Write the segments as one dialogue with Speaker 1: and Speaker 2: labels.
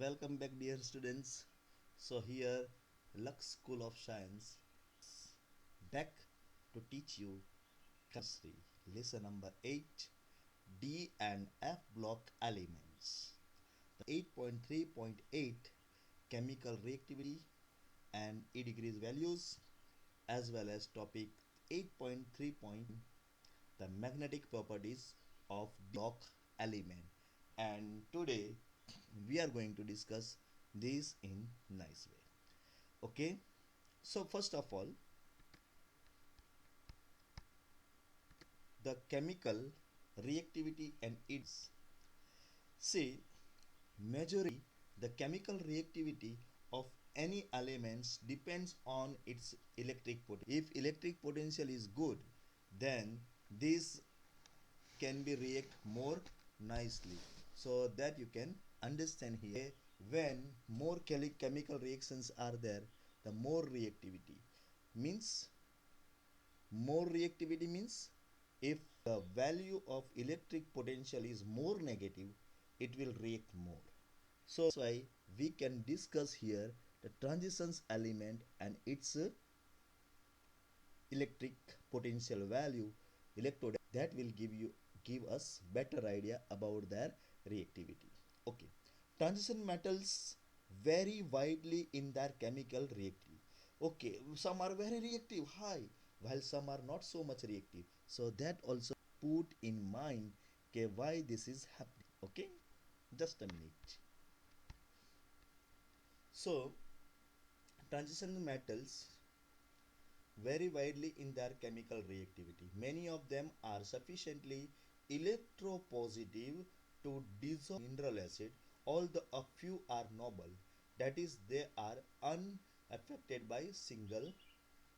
Speaker 1: Welcome back, dear students. So, here, Lux School of Science back to teach you chemistry, lesson number 8, D and F block elements. The 8.3.8 chemical reactivity and E degrees values, as well as topic 8.3. The magnetic properties of block element. And today we are going to discuss this in nice way. Okay, so first of all, the chemical reactivity and its, see, majorly the chemical reactivity of any elements depends on its electric potential. If electric potential is good, then this can be react more nicely, so that you can understand here. When more chemical reactions are there, the more reactivity means, if the value of electric potential is more negative, it will react more. So that's why we can discuss here the transitions element and its electric potential value, electrode, that will give us better idea about their reactivity. Okay, transition metals vary widely in their chemical reactivity. Okay, some are very reactive, high, while some are not so much reactive. So that also put in mind, okay, why this is happening. Okay, just a minute. So transition metals vary widely in their chemical reactivity. Many of them are sufficiently electropositive to dissolve mineral acid, although a few are noble, that is, they are unaffected by single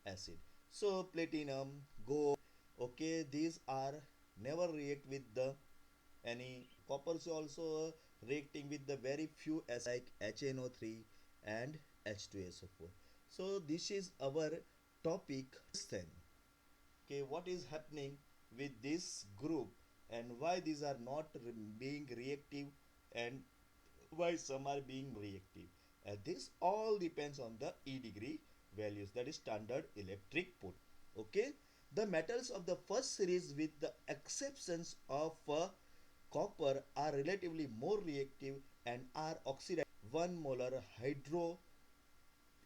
Speaker 1: acid. So, platinum, gold, okay, these are never react with the any copper is also reacting with the very few acids like HNO3 and H2SO4. So this is our topic. Then, okay, what is happening with this group and why these are not being reactive and why some are being reactive. This all depends on the E degree values, that is standard electric potential. Okay, the metals of the first series, with the exceptions of copper, are relatively more reactive and are oxidized 1 molar hydro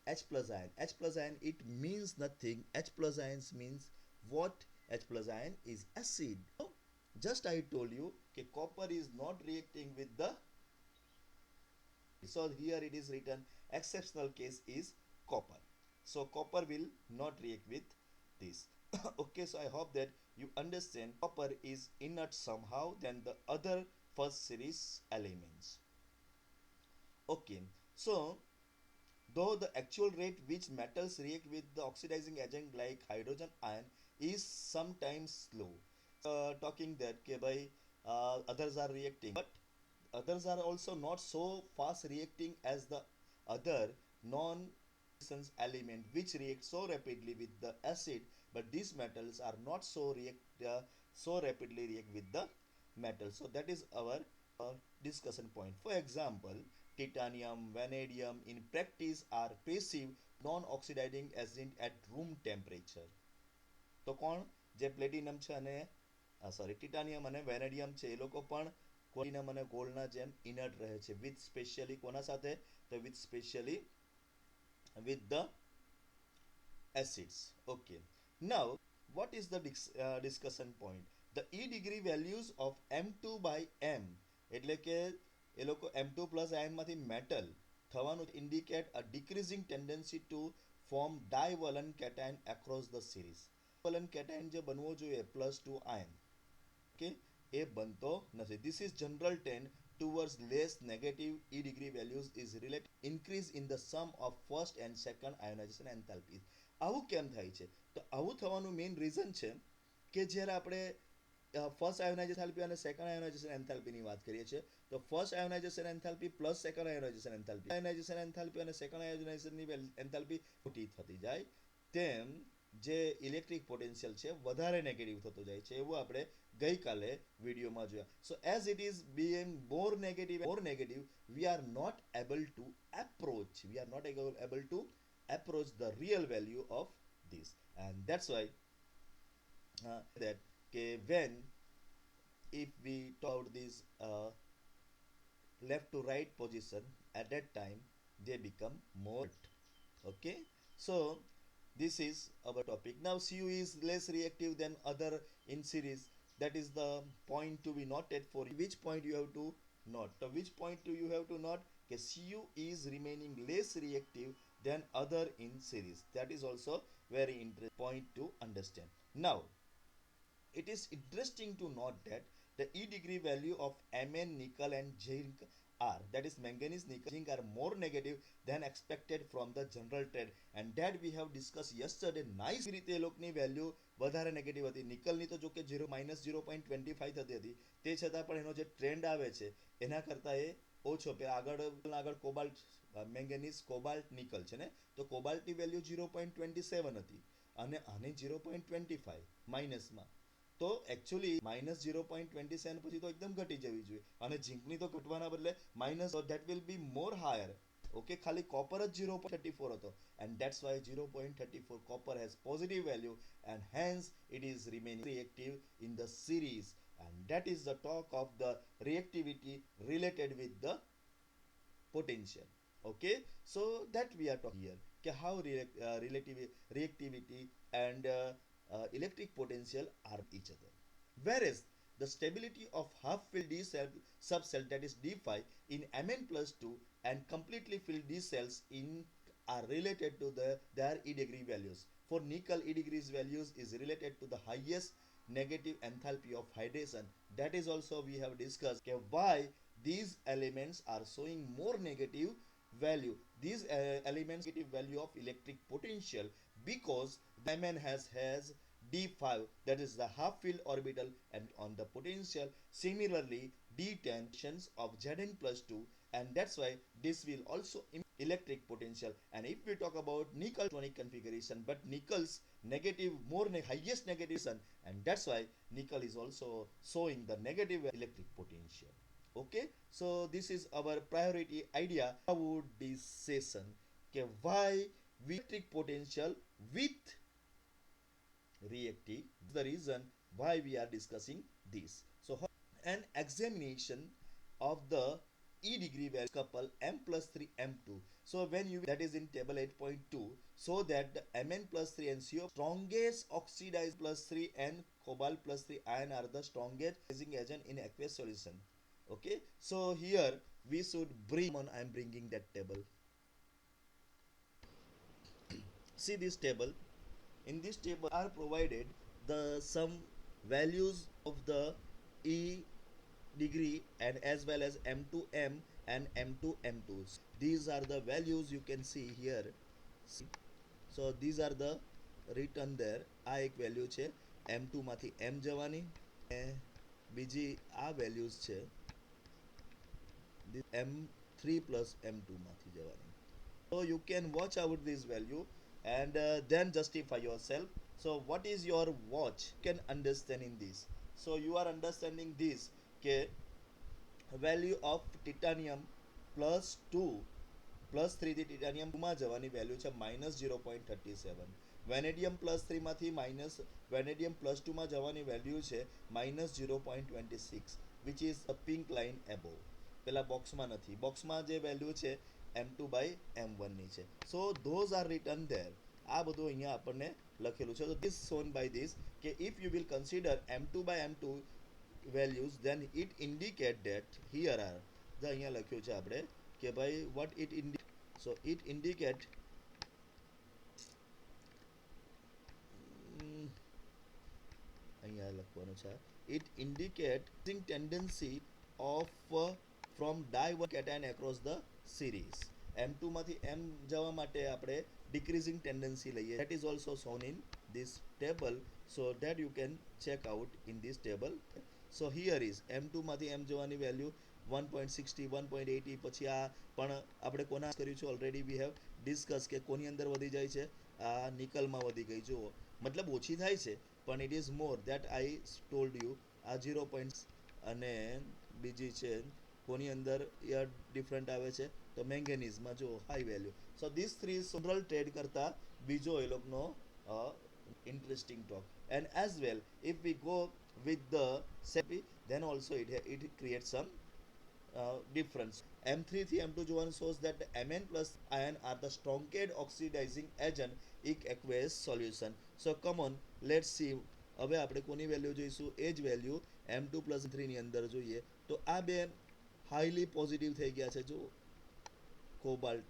Speaker 1: H plus ion. H plus ion, it means nothing. H plus ions means what? H plus ion is acid. Just I told you, okay, copper is not reacting with the, so here it is written exceptional case is copper. So copper will not react with this. Okay, so I hope that you understand copper is inert somehow than the other first series elements. Okay, so though the actual rate which metals react with the oxidizing agent like hydrogen ion is sometimes slow. Talking that okay, by others are reacting, but others are also not so fast reacting as the other non element which react so rapidly with the acid, but these metals are not so rapidly react with the metal. So that is our discussion point. For example, titanium, vanadium in practice are passive non-oxidizing agent at room temperature. તો કોણ જે platinum છે અને sorry ટિટાનિયમ અને vanadium છે એ લોકો પણ platinum અને ગોલ્ડના જેમ ઇનર્ટ રહે છે વિથ સ્પેશિયલી કોના સાથે, તો with specially with the acids. Okay, now what is the discussion point? The E degree values of M2 by M, એટલે કે એ લોકો M2 plus ion માંથી metal થવાનું indicate a decreasing tendency to form divalent cation across the series. Divalent cation જે બનવો જોઈએ +2 ion, okay, એ બનતો નથી. This is general trend towards less negative E degree values is related increase in the sum of first and second ionization enthalpy. આવું કેમ થાય છે? તો આવું થવાનું મેઇન રીઝન છે કે જ્યારે આપણે ફર્સ્ટ આયોનાઇઝેશન એન્થાલ્પી અને સેકન્ડ આયોનાઇઝેશન એન્થાલ્પીની વાત કરીએ છીએ, તો first ionisation enthalpy plus second ionisation enthalpy, ionisation enthalpy અને સેકન્ડ આયોનાઇઝેશનની એન્થાલ્પી મોટી થતી જાય તેમ જે ઇલેક્ટ્રિક પોટેન્શિયલ છે વધારે નેગેટિવ થતો જાય છે, એવું આપણે ગઈકાલે વિડીયોમાં જોયા. સો as it is being more negative, we are not able to approach the real value of this. And that's why that when if we talk about this left to right position, at that time they become more. Okay, so this is our topic. Now cu is less reactive than other in series. That is the point to be noted. For which point you have to note, so which point do you have to note? Okay, cu is remaining less reactive than other in series. That is also very interesting point to understand. Now it is interesting to note that the E degree value of Mn, nickel and zinc are, that is manganese, nickel, zinc, are more negative than expected from the general trend, and that we have discussed yesterday. Nice રીતે લોકોની value વધારે negative હતી. નિકલની તો જો કે -0.25 થતી હતી, તે છતાં પણ એનો જે ટ્રેન્ડ આવે છે એના કરતાં એ ઓછો. આગળ કોબાલ્ટ, મેંગેનીઝ, કોબાલ્ટ, નિકલ છે ને, તો કોબાલ્ટની વેલ્યુ 0.27 હતી અને આની 0.25 માઇનસમાં. તો એકચ્યુઅલી -0.27 પછી તો એકદમ ઘટી જવી જોઈએ, અને ઝીંકની તો ઘટવાના બદલે minus, that will be more higher. Okay, ખાલી કોપર જ 0.34 હતો, and that's why 0.34 copper has positive value, and hence it is remaining reactive in the series. And that is the talk of the reactivity related with the potential. Okay, so that we are talking here, how reactivity and electric potential are each other. Whereas the stability of half-filled D cell subcell, that is D5, in Mn plus 2 and completely filled D cells in are related to their E degree values. For nickel, E degrees values is related to the highest negative enthalpy of hydration. That is also we have discussed why these elements are showing more negative value. These elements negative value of electric potential, because Mn has D5, that is the half filled orbital, and on the potential similarly D10 of Zn plus 2, and that's why this will also electric potential. And if we talk about nickel electronic configuration, but nickel's negative highest negative, and that's why nickel is also showing the negative electric potential. Okay, so this is our priority idea about this session. Okay, why electric potential with reactive, the reason why we are discussing this. So an examination of the E degree value couple M plus 3 M2. So when you, that is in table 8.2, so that the Mn plus 3 and CO strongest oxidized plus 3 and cobalt plus 3 ion are the strongest oxidizing agent in aqueous solution. Okay, so here we should bring on, I am bringing that table. See this table. In this table are provided the some values of the E degree and as well as M2M and M2M2. These are the values you can see here. So these are the written there. આ એક value છે M2 માંથી M જવાની, બીજી આ values છે M3 plus M2 માંથી જવાની. So you can watch out this value and then justify yourself. So what is your watch? You can understand in this. So you are understanding this, okay, value of titanium plus 2 plus 3 થી ટિટાનિયમ 2 માં જવાની value છે -0.37. Vanadium plus 3 માંથી minus vanadium plus 2 માં જવાની value છે -0.26, which is a pink line above. પેલા બોક્સમાં નથી, બોક્સમાં જે વેલ્યુ છે M2/M1 ની છે. So those are written there. આ બધું અહીંયા આપણને લખેલું છે. So this shown by this, કે if you will consider M2/M2 values, then it indicate that here are the અહીંયા લખ્યું છે આપણે કે ભાઈ what it indicate. So it indicate અહીંયા લખવાનું છે, it indicate tendency of from dication across the series. M2 માંથી M જવા માટે આપણે decreasing tendency લઈએ. That is also shown in this table, so that you can check out in this table. So here is M2 માંથી M જવાની value 1.60, 1.80. પછી આ પણ આપણે કોના કર્યું છે ઓલરેડી વી હેવ ડિસ્કસ કે કોની અંદર વધી જાય છે, આ નિકલમાં વધી ગઈ. જુઓ, મતલબ ઓછી થાય છે પણ it is more, that I told you આ 0. અને બીજી છે કોની અંદર યા ડિફરન્ટ આવે છે તો મેંગેનીઝમાં જો high value. So this three general trade કરતા બીજો એ લોકોનો interesting talk. And as well, if we go with the CP, then also it creates some difference. M3 થી M2 જોવાનું shows that the Mn plus ion are the strongest oxidizing agent in aqueous solution. So come on, let's see. હવે આપણે કોની value જોઈશું એ જ value M2 plus 3 ની અંદર જોઈએ તો આ બે હાઈલી પોઝિટિવ થઈ ગયા છે જો કોબાલ્ટ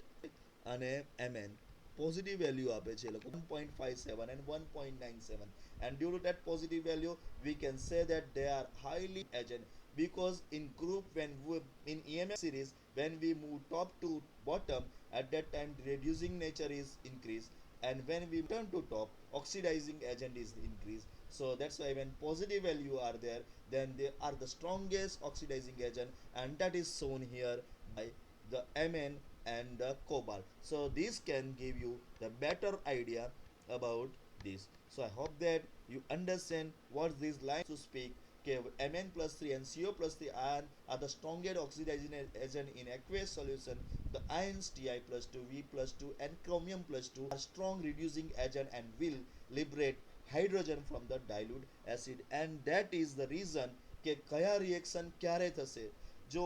Speaker 1: અને Mn positive value આપે છે એ લોકો 1.57 and 1.97 and due to that positive value we can say that they are highly agent because in group when we, in EMF series when we move top to bottom at that time the reducing nature is increased and when we turn to top oxidizing agent is increased. So that's why when positive value are there then they are the strongest oxidizing agent and that is shown here by the Mn and the cobalt. So this can give you the better idea about this. So I hope that you understand what these lines to speak. Okay, Mn plus 3 and Co plus 3 ion are the strongest oxidizing agent in aqueous solution. The ions Ti plus 2, V plus 2 and chromium plus 2 are strong reducing agent and will liberate hydrogen from the dilute acid and that is the reason કે કયા reaction ક્યારે થશે જો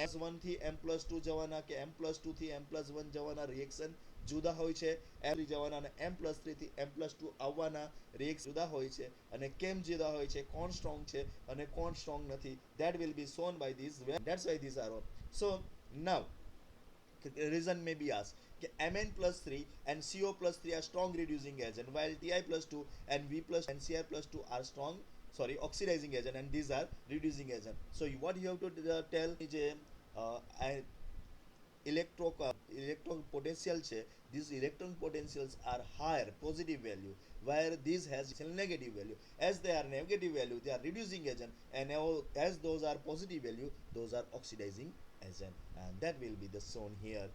Speaker 1: M1 થી M+2 જવાના કે M+2 થી M+1 જવાના રિએક્શન જુદા હોય છે M3 જવાના અને M+3 થી M+2 આવવાના રિએક્શન જુદા હોય છે અને કેમ જુદા હોય છે કોણ સ્ટ્રોંગ છે અને કોણ સ્ટ્રોંગ નથી that will be shown by this. That's why these are all. So now reason may be asked Mn plus 3 and Co plus 3 are strong reducing agent while Ti plus 2 and V plus and Cr plus 2 are strong oxidizing agent and these are reducing agent. So what you have to tell is electron potential che these electron potentials are higher positive value where these has negative value. As they are negative value they are reducing agent and as those are positive value those are oxidizing agent and that will be the shown here.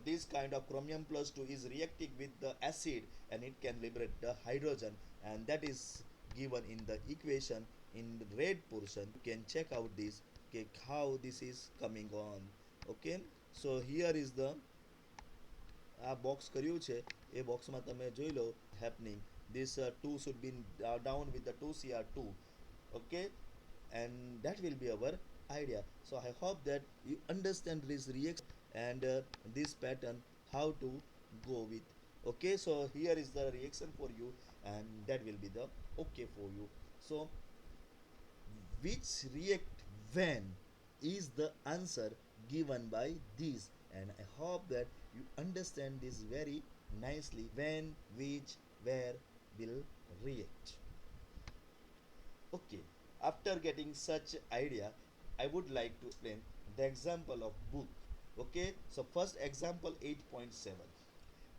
Speaker 1: This kind of chromium plus 2 is reacting with the acid and it can liberate the hydrogen and that is given in the equation in the red portion. You can check out this how this is coming on. Okay, so here is the આ box કર્યું છે એ બોક્સમાં તમે જોઈ લો happening this 2 should be down with the 2Cr2. Okay, and that will be our idea. So I hope that you understand this reaction and this pattern how to go with. Okay, so here is the reaction for you and that will be the okay for you. So which react when is the answer given by this and I hope that you understand this very nicely when which where will react. Okay, after getting such idea I would like to explain the example of book. Okay, so first example 8.7.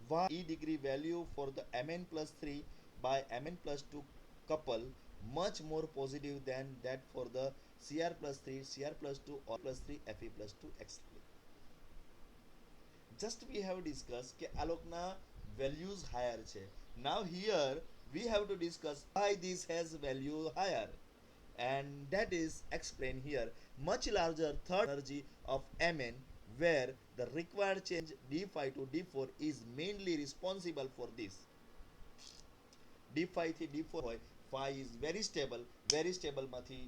Speaker 1: Why E degree value for the Mn plus 3 by Mn plus 2 couple much more positive than that for the Cr plus 3, Cr plus 2 or plus 3, Fe plus 2 etc. Just we have discussed કે આ લોકના values higher છે. Now here we have to discuss why this has value higher and that is explained here. Much larger third energy of Mn where the required change d5 to d4 is mainly responsible for this. d5 થી d4 હોય 5 is very stable માંથી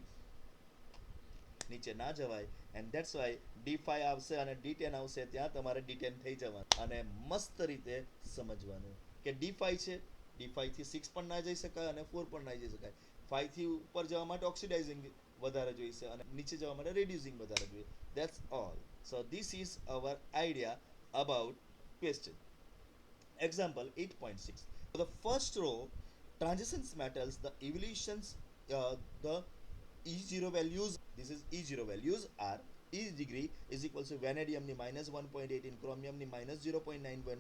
Speaker 1: નીચે ના જવાય and that's why d5 આવશે અને d10 આવશે ત્યાં તમારે d10 થઈ જવાનું અને મસ્ત રીતે સમજવાનું કે d5 છે d5 થી 6 પણ ના જઈ શકાય અને 4 પણ ના જઈ શકાય 5 થી ઉપર જવા માટે ઓક્સિડાઇઝિંગ વધારે જોઈશે અને નીચે જવા માટે રિડ્યુસિંગ વધારે જોઈએ. That's all. So this is our idea about question. Example 8.6. For the first row transitions metals the evolutions the E0 values, this is E0 values are E degree is equal to vanadium ની -1.18, chromium ની -0.91,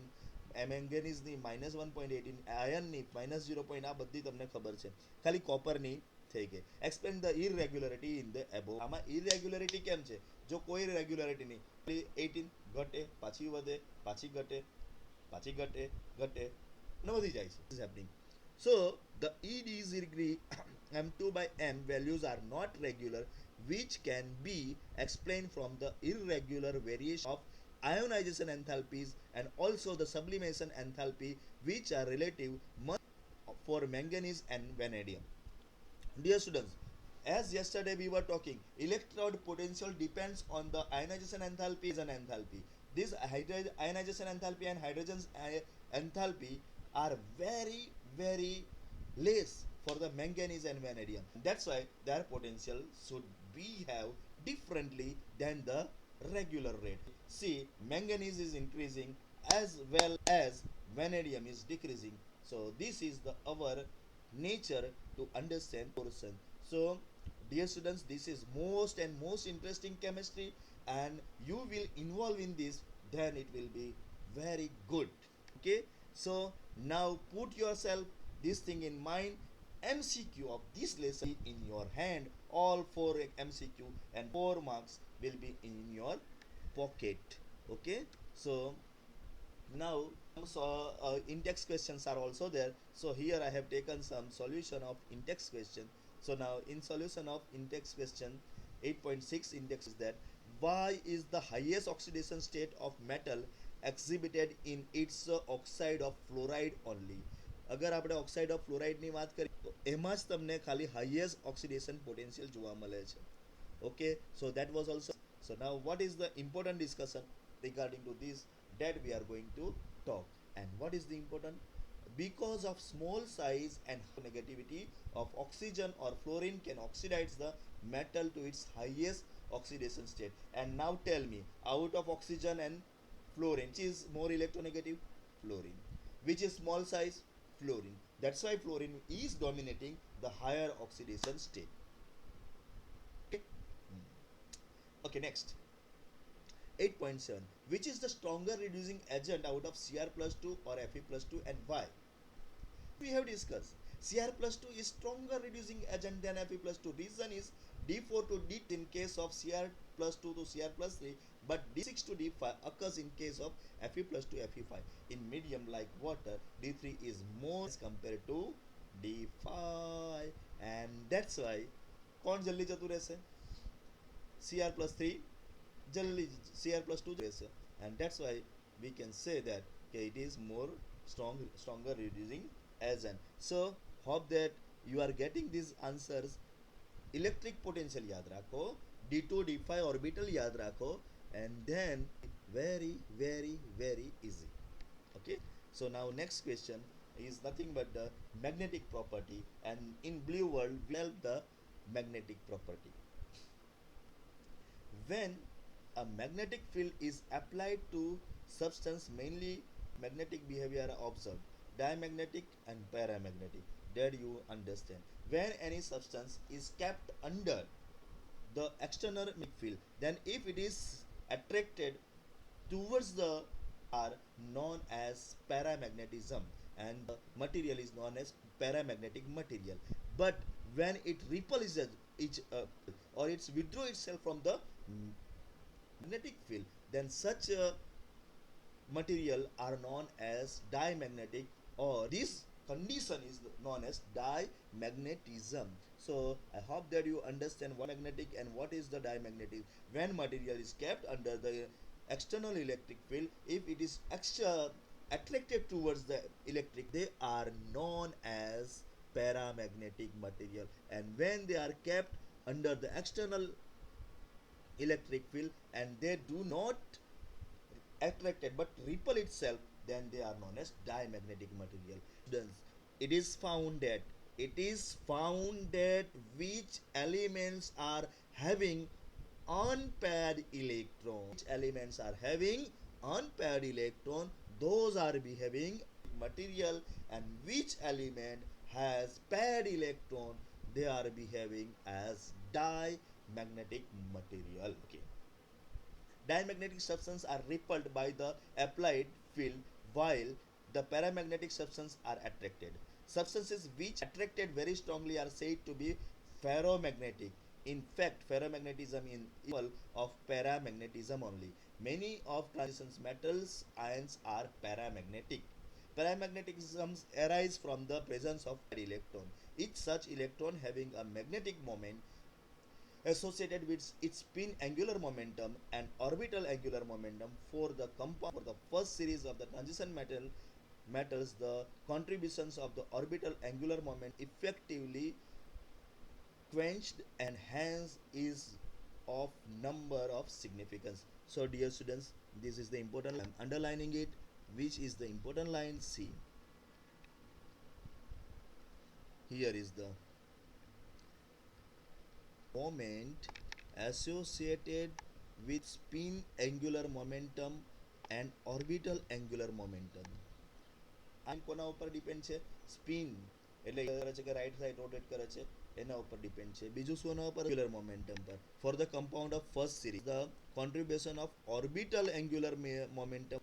Speaker 1: manganese ની -1.18, iron ની -0. આ બધી તમને ખબર છે ખાલી કોપર ની થઈ ગઈ. Explain the irregularity in the above. આમાં irregularity કેમ છે જો કોઈ રેગ્યુલારિટી નહીં 18 ઘટે પાછી વધે પાછી ઘટે અને વધી જાય છે. This is happening. So the E degree m2 by m values are not regular, which can be explained from the irregular variation of ionization enthalpies and also the sublimation enthalpy, which are relative much for manganese and vanadium. Dear students, as yesterday we were talking, electrode potential depends on the ionization enthalpy and enthalpy. This ionization enthalpy and hydrogen enthalpy are very less for the manganese and vanadium. That's why their potential should be have differently than the regular rate. See, manganese is increasing as well as vanadium is decreasing. So this is the our nature to understand portion. So dear students, this is most and most interesting chemistry, and you will involve in this, then it will be very good. Okay, so now put yourself this thing in mind. MCQ of this lesson in your hand, all 4 MCQ and 4 marks will be in your pocket. Okay, so now so in-text questions are also there. So here I have taken some solution of in-text question. So now in solution of in-text question 8.6 index is that why is the highest oxidation state of metal exhibited in its oxide of fluoride only. અગર આપણે oxide of ફ્લોરાઇડની વાત કરીએ તો એમાં જ તમને ખાલી highest oxidation potential જોવા મળે છે. Okay, so that was also. So now what is the important discussion regarding to this that we are going to talk, and what is the important? Because of small size and negativity of oxygen or fluorine can oxidize the metal to its highest oxidation state. And now tell me, out of oxygen and fluorine, which is more electronegative? Fluorine. Which is small size? Fluorine. That's why fluorine is dominating the higher oxidation state. Okay, next. 8.7. Which is the stronger reducing agent out of Cr plus 2 or Fe plus 2, and why? We have discussed Cr plus 2 is stronger reducing agent than Fe plus 2. Reason is D4 to D in case of Cr plus 2 to Cr plus 3, but D6 to D5 occurs in case of Fe plus 2 Fe5. In medium like water, D3 is more as compared to D5, and that's why कौन जल्दी जतु रहશે? Cr plus 3 जल्दी Cr plus 2 રહેશે, and that's why we can say that okay, it is more stronger reducing agent. So hope that you are getting these answers. Electric potential याद रखो, D2 D5 orbital याद रखो, and then very easy. Okay, so now next question is nothing but the magnetic property, and in blue world we help the magnetic property. When a magnetic field is applied to substance, mainly magnetic behavior are observed, diamagnetic and paramagnetic, that you understand. When any substance is kept under the external magnetic field, then if it is attracted towards the are known as paramagnetism, and the material is known as paramagnetic material. But when it repels each or it's withdraw itself from the magnetic field, then such material are known as diamagnetic, or this condition is known as dimagnetism. So I hope that you understand what magnetic and what is the dimagnetic. When material is kept under the external electric field, if it is attracted towards the electric, they are known as paramagnetic material, and when they are kept under the external electric field and they do not attracted but repel itself, then they are known as diamagnetic material. It is found that which elements are having unpaired electron, those are behaving material, and which element has paired electron, they are behaving as diamagnetic material. Okay, diamagnetic substances are repelled by the applied field, while the paramagnetic substances are attracted. Substances which attracted very strongly are said to be ferromagnetic. In fact, ferromagnetism is equal of paramagnetism only. Many of transition metals ions are paramagnetic. Paramagnetisms arise from the presence of electron. Each such electron having a magnetic moment associated with its spin angular momentum and orbital angular momentum for the compound for the first series of the transition metals, the contributions of the orbital angular moment effectively quenched and hence is of number of significance. So dear students, this is the important line. I'm underlining it. Which is the important line? See, here is the moment associated with spin angular momentum and orbital angular momentum. આ કોના ઉપર depend છે? Spin એટલે કરે છે કે right side rotate કરે છે એના ઉપર ડિપેન્ડ છે. બીજું શું એના ઉપર? એંગ્યુલર મોમેન્ટમ પર. For the compound of first series the contribution of orbital angular momentum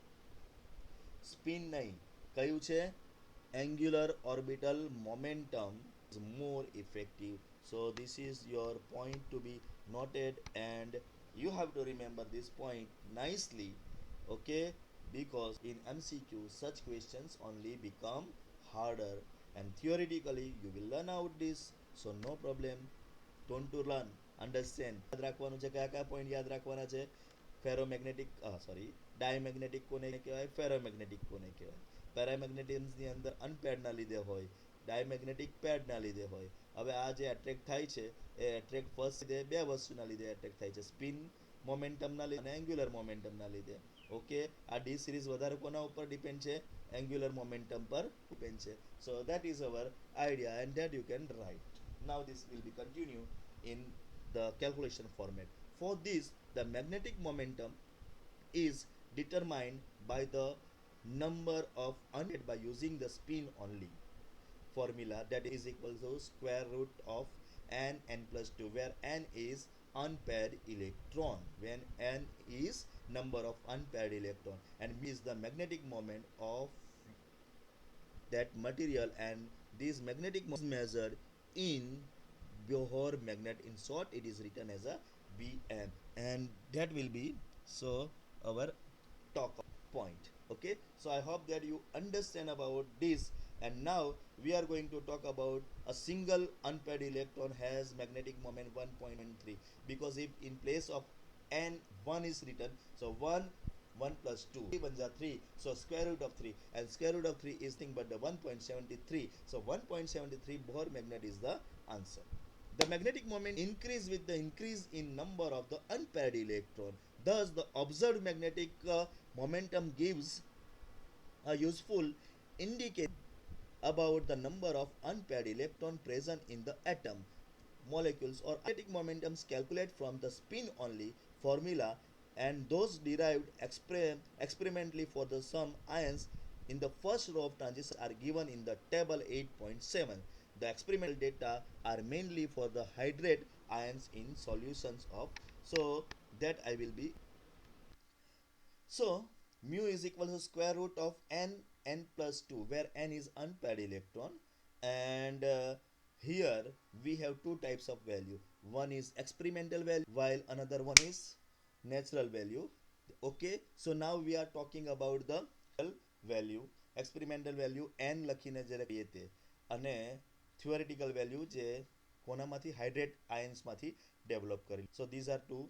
Speaker 1: spin નહીં, કયું છે? Angular orbital momentum is more effective. So this is your point to be noted and you have to remember this point nicely, okay? Because in MCQ such questions only become harder and theoretically you will learn out this, so no problem. Don't to learn, understand. યાદ રાખવાનું છે કયા point યાદ રાખવાના છે? Ferromagnetic ડાયમેગ્નેટિક કોને કહેવાય? Ferromagnetic કોને કહેવાય? પેરામેગ્નેટિઝમની અંદર અનપેડના લીધે હોય, ડાયમેગ્નેટિક પેડના લીધે હોય. હવે આ જે એટ્રેક્ટ થાય છે એ એટ્રેક્ટ ફર્સ્ટ લીધે બે વસ્તુના લીધે એટ્રેક્ટ થાય છે, સ્પિન મોમેન્ટમના લીધે અને એંગ્યુલર મોમેન્ટમના લીધે. ઓકે, આ ડી સિરીઝ વધારે કોના ઉપર ડિપેન્ડ છે? એંગ્યુલર મોમેન્ટમ પર ડિપેન્ડ છે. So that is our idea and that you can write. Now this will be continue in the calculation format. For this, the magnetic momentum is determined by the number of unpaired by using the spin only formula, that is equal to square root of n plus 2, where n is unpaired electron, when n is number of unpaired electron and m is the magnetic moment of that material, and this magnetic moment is measured in Bohr magnet. In short, it is written as a Bm, and that will be so our talk point. Okay, so I hope that you understand about this. And now we are going to talk about a single unpaired electron has magnetic moment 1.3, because if in place of n 1 is written, so 1 plus 2 1 are 3, so square root of 3, and square root of 3 is nothing but the 1.73, so 1.73 Bohr magnet is the answer. The magnetic moment increase with the increase in number of the unpaired electron. Thus, the observed magnetic momentum gives a useful indication about the number of unpaired electron present in the atom, molecules, or magnetic momentums calculate from the spin only formula, and those derived experimentally for the some ions in the first row of transistors are given in the table 8.7. The experimental data are mainly for the hydrate ions in solutions of, so that I will be. So mu is equal to square root of n plus 2, where n is unpaired electron, and here we have two types of value. One is experimental value while another one is natural value. Okay, so now we are talking about the value. Experimental value n લખીને જ્યારે કહીએ તે, અને theoretical value જે કોનામાંથી? Hydrate આયન્સમાંથી develop કરી. So these are two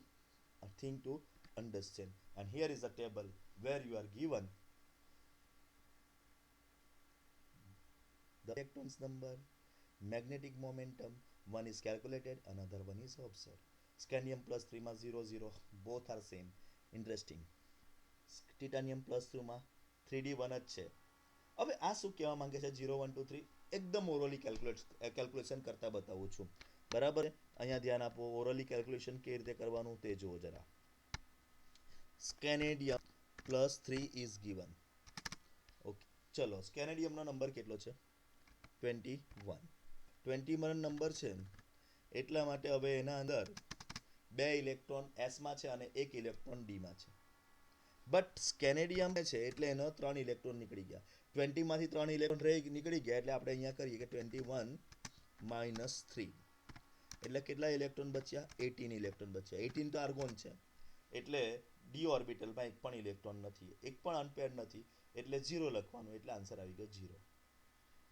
Speaker 1: thing to understand, and here is a table where you are given the electrons number, magnetic momentum. One is calculated, another one is observed. Scandium plus 3 માં 0 0, both are same. Interesting. Titanium plus 2 માં 3D 1 જ છે. હવે આ શું કહેવા માંગે છે? 0 1 2 3 એકદમ ઓરલી કેલ્ક્યુલેશન કરતા બતાવું છું, બરાબર? અહીંયા ધ્યાન આપો, ઓરલી કેલ્ક્યુલેશન કેવી રીતે કરવાનું તે જુઓ જરા. સ્કેનેડિયમ પ્લસ 3 ઇઝ ગિવન. ઓકે, ચલો સ્કેનેડિયમનો નંબર કેટલો છે? 21. 21 નંબર છે, એટલા માટે હવે એના અંદર 2 ઇલેક્ટ્રોન એસમાં છે અને 1 ઇલેક્ટ્રોન ડીમાં છે. બટ સ્કેનેડિયમ છે એટલે એનો 3 ઇલેક્ટ્રોન નીકળી ગયા. 20 માંથી 3 ઇલેક્ટ્રોન નીકળી ગયા, એટલે આપણે અહીંયા કરીએ કે 21 માઇનસ 3 એટલે કેટલા ઇલેક્ટ્રોન બચ્યા? 18 ઇલેક્ટ્રોન બચ્યા. 18 તો આર્ગોન છે, એટલે ડી ઓર્બિટલમાં એક પણ ઇલેક્ટ્રોન નથી, એક પણ અનપેર્ડ નથી, એટલે 0 લખવાનું, એટલે આન્સર આવી ગયો 0.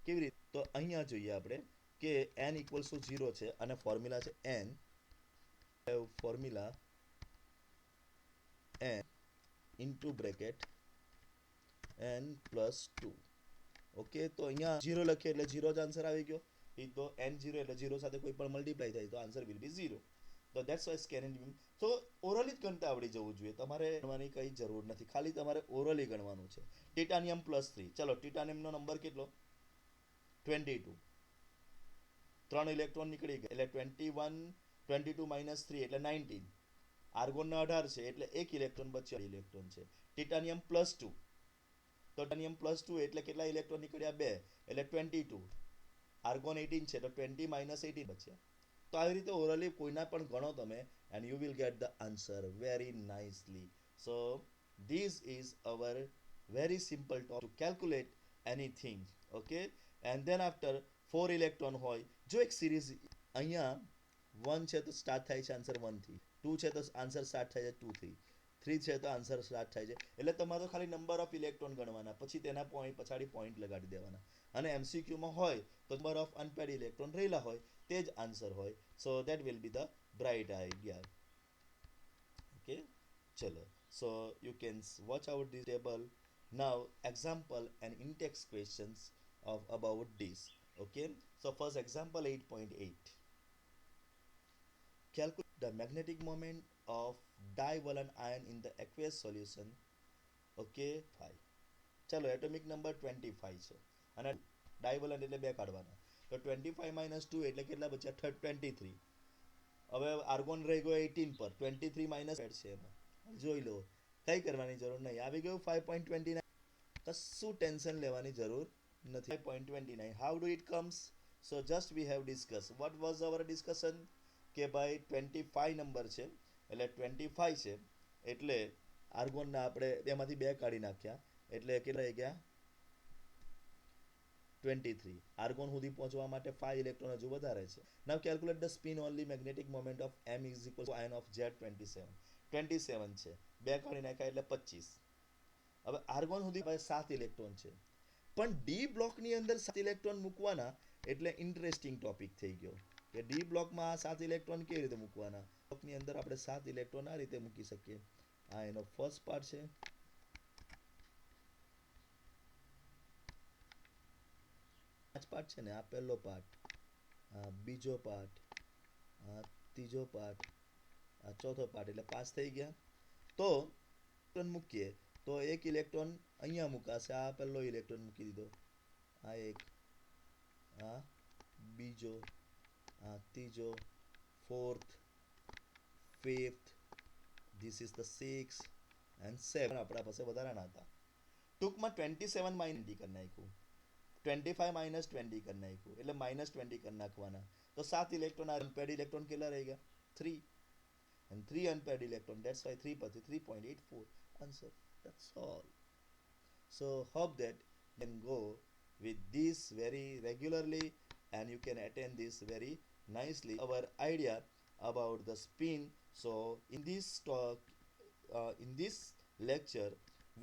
Speaker 1: કેવી રીતે? તો અહીંયા જોઈએ આપણે કે n ઇક્વલ્સ ટુ 0 છે અને ફોર્મ્યુલા છે n formula n into bracket n plus 2. Okay, તો અહીંયા 0 લખીએ એટલે 0 જ આન્સર આવી ગયો. એ તો n0 એટલે 0 સાથે કોઈ પણ મલ્ટીપ્લાય થાય તો આન્સર વિલ બી 0. તો ધેટ્સ વાય સ્કેન તો ઓરલી જ ગણતા આવડી જવું જોઈએ, તમારે ગણવાની કઈ જરૂર નથી, ખાલી તમારે ઓરલી ગણવાનું છે. ટિટાનિયમ +3, ચલો ટિટાનિયમનો નંબર કેટલો? 22. 3 ઇલેક્ટ્રોન નીકળી ગયા એટલે 21, 22 માઇનસ 3 એટલે 19. આર્ગોનના 18 છે એટલે એક ઇલેક્ટ્રોન બચ્યો, ઇલેક્ટ્રોન છે. ટિટાનિયમ +2, તો ટિટાનિયમ +2 એટલે કેટલા ઇલેક્ટ્રોન નીકળ્યા? 2 એટલે 22. આર્ગોન 18 છે તો 20 માઇનસ 18 બચ્યા. તો આવી રીતે ઓરલી કોઈના પણ ગણો તમે and you will get the answer very nicely. So this is our very simple to calculate anything. Okay, and then after 4 electron હોય, જો એક સિરીઝ અહીંયા 1 છે તો સ્ટાર્ટ થાય છે આન્સર 1 થી, 2 છે તો આન્સર સ્ટાર્ટ થાય છે 2 થી, 3 છે તો આન્સર સ્ટાર્ટ થાય છે, એટલે તમારે તો ખાલી નંબર ઓફ ઇલેક્ટ્રોન ગણવાના, પછી તેના પોઈન્ટ પછાડી પોઈન્ટ લગાડી દેવાના. અને એમસીક્યુમાં હોય તો નંબર ઓફ અનપેર્ડ ઇલેક્ટ્રોન રહેલા હોય તે જ આન્સર હોય. So that will be the bright idea. Okay, chalo, so you can watch out this table. Now example and in-text questions of about this. Okay, so first example 8.8, calculate the magnetic moment of divalent ion in the aqueous solution. Okay, 5. ચલો atomic number 25 છે અને ડાયવલન્ટ એટલે બે કાઢવાના, તો 25 minus 2 એટલે કેટલા બચ્યા? 23. હવે આર્ગોન રહી ગયો 18 પર, 23 માઇનસ છે એમાં, જોઈ લો, કઈ કરવાની જરૂર નહીં. આવી ગયું 5.29, કશું ટેન્શન લેવાની જરૂર નથી. 5.29, how do it comes? So just we have discuss, what was hour discussion કે ભાઈ 25 નંબર છે એટલે 25 છે એટલે આર્ગોનના આપણે એમાંથી બે કાઢી નાખ્યા એટલે કેટલા રહી ગયા? 23. આર્ગોન સુધી પહોંચવા માટે 5 ઇલેક્ટ્રોન હજુ વધારે છે. Now calculate the spin only magnetic moment of m is equal to ion of Z27. 27 છે, બે કાઢી નાખ્યા એટલે 25. હવે આર્ગોન સુધી 7 ઇલેક્ટ્રોન છે, પણ ડી બ્લોકની અંદર 7 ઇલેક્ટ્રોન મૂકવાના એટલે ઇન્ટરેસ્ટિંગ ટોપિક થઈ ગયો કે ડી બ્લોકમાં 7 ઇલેક્ટ્રોન કેવી રીતે મૂકવાના. બ્લોકની અંદર આપણે 7 ઇલેક્ટ્રોન આ રીતે મૂકી શકીએ. આ એનો ફર્સ્ટ પાર્ટ છે, પાર્ટ છે ને, આ પહેલો પાર્ટ, આ બીજો પાર્ટ, આ ત્રીજો પાર્ટ, આ ચોથો પાર્ટ, એટલે 5 થઈ ગયા. તો ઇલેક્ટ્રોન મૂકીએ તો એક ઇલેક્ટ્રોન અહીંયા મુકાશે, આ પહેલો ઇલેક્ટ્રોન મૂકી દીધો, આ એક, આ બીજો, આ ત્રીજો, fourth, fifth, this is the 6 and 7 આપણા પાસે વધારાના હતા. ટૂંકમાં 27 માઇનસ કરી નાખ્યું, 25 માઇનસ 20 કરી નાખ્યું એટલે માઇનસ 20 કરી નાખવાના. તો 7 ઇલેક્ટ્રોન, અનપેર્ડ ઇલેક્ટ્રોન કેટલા રહી ગયા? 3. and 3 unpaired electron, that's why 3 પરથી 3.84 answer. That's all. So hope that you can go with this very regularly and you can attend this very nicely. Our idea about the spin. So in this talk, in this lecture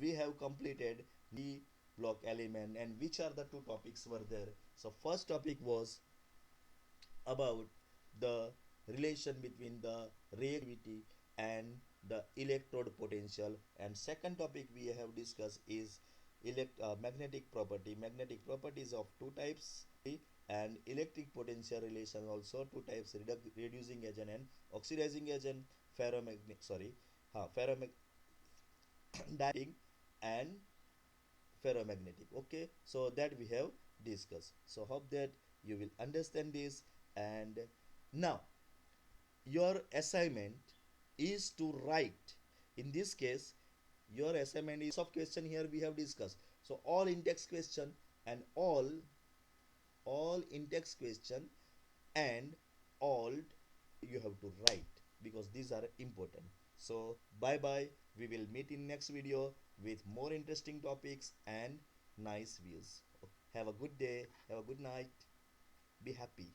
Speaker 1: we have completed the block element and which are the two topics were there. So first topic was about the relation between the reactivity and the electrode potential, and second topic we have discussed is magnetic property. Magnetic properties of two types, and electric potential relation also two types, reducing agent and oxidizing agent, ferromagnetic and ferromagnetic. Okay, so that we have discussed. So hope that you will understand this. And now your assignment is to write, in this case your assignment is of question here we have discussed. So all in-text question and all in-text question and all you have to write because these are important. So bye bye, we will meet in next video with more interesting topics and nice views. Have a good day, have a good night, be happy.